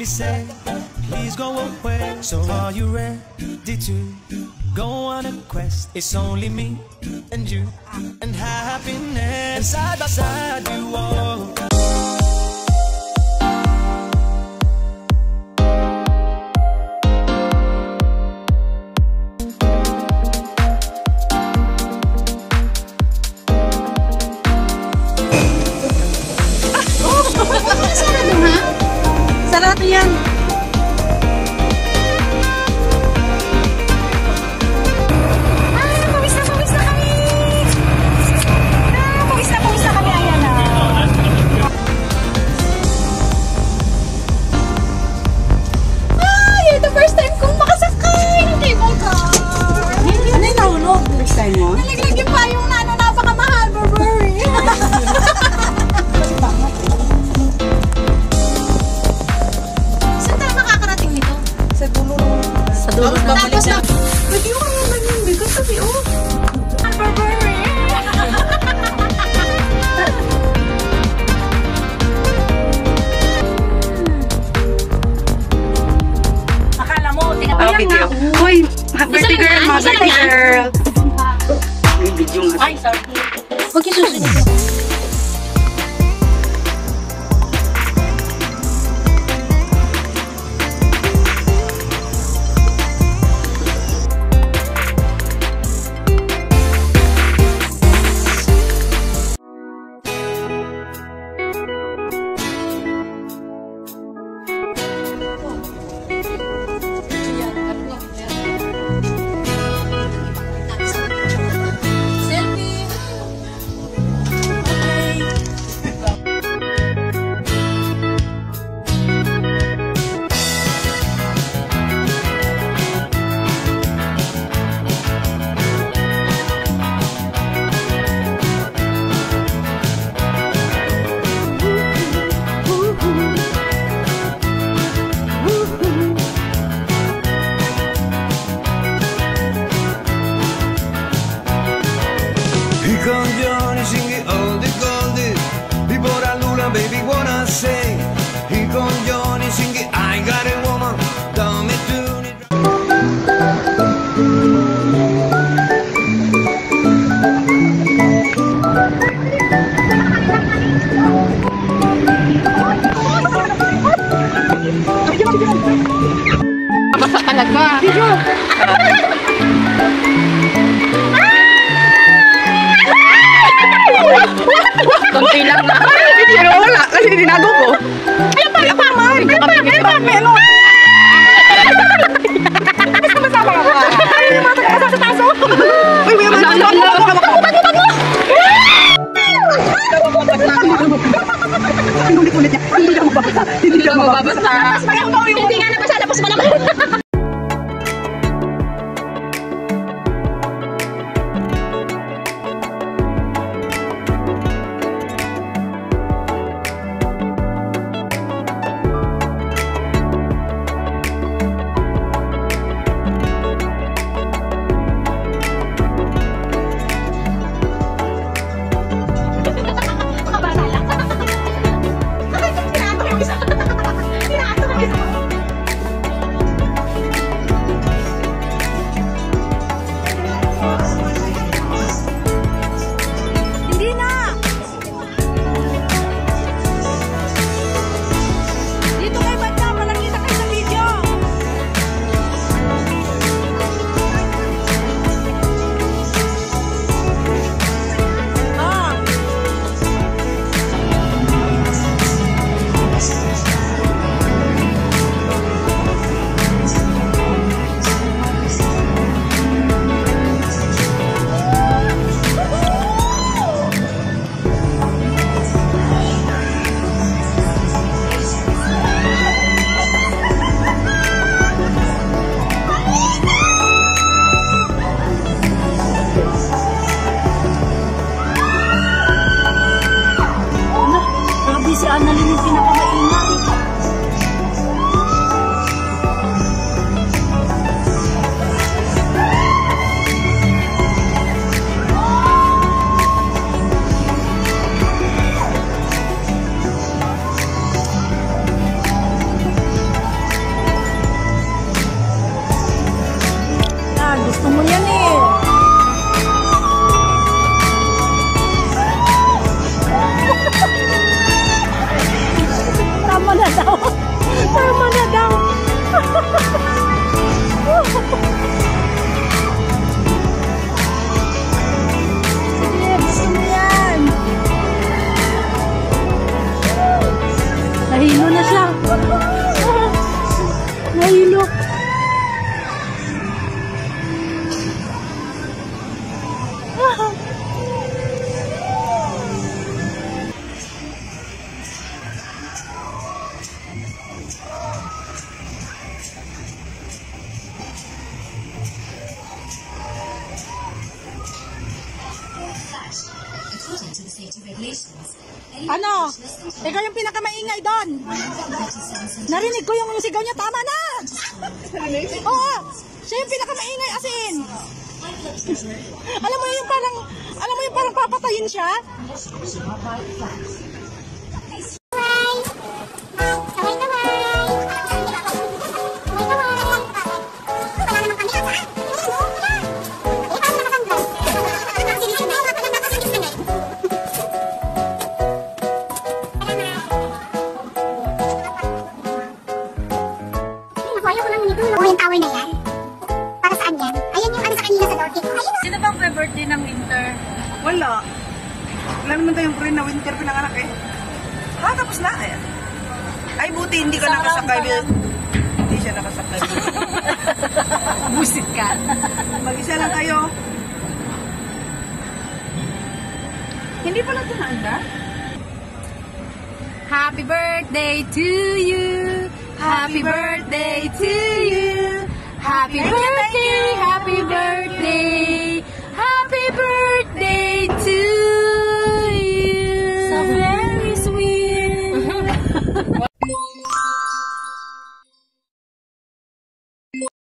softly say, please go away. So are you ready to go on a quest? It's only me and you and happiness, and side by side we walk. Sarado ha? Sarado yan. Pawis na kami! Pawis na kami, ayan na. Ay, the first time kong makasakay ng cable car. Ano yung nahulog? First time mo? Nalaglag pa yung napakamahal, Burberry. Tapos na, pwede yung mga ganyan, bigat sabi, oh. Burberry! Akala mo, tinatawag video. Uy, birthday girl, birthday girl. May video nga. Ay, sorry. Huwag yung susunod. Baby, what I say, he con Johnny singing, I got a woman, don't me do it. Basta talaga. Konti lang na. Pero wala, kasi dinago ko. Ay, pala-paman! Ay, pala-paman! Basta masama ka ba? Ay, mata sa taso! Uy, may mata! Bag mo! Ang ulit-ulit niya. Hindi lang mababasa. Hindi nga naman sa labas malaki. Ano? Ikaw yung pinakamaingay doon. Narinig ko yung sigaw niya. Tama na! Oo! Siya yung pinakamaingay as in. Alam mo yung parang papatayin siya? Yung tower na yan. Para saan yan? Ayan yung ano sa kanina sa door. Ayun. Sino bang may birthday ng winter? Wala. Wala naman tayong friend na winter pinanganak eh. Tapos na eh. Ay, buti hindi ka nakasakay. Hindi siya nakasakay. Busit ka. Mag-isa lang kayo. Hindi pala ito naanda. Happy birthday to you. Happy birthday to you. Happy birthday, happy birthday. Happy birthday to you. So very sweet.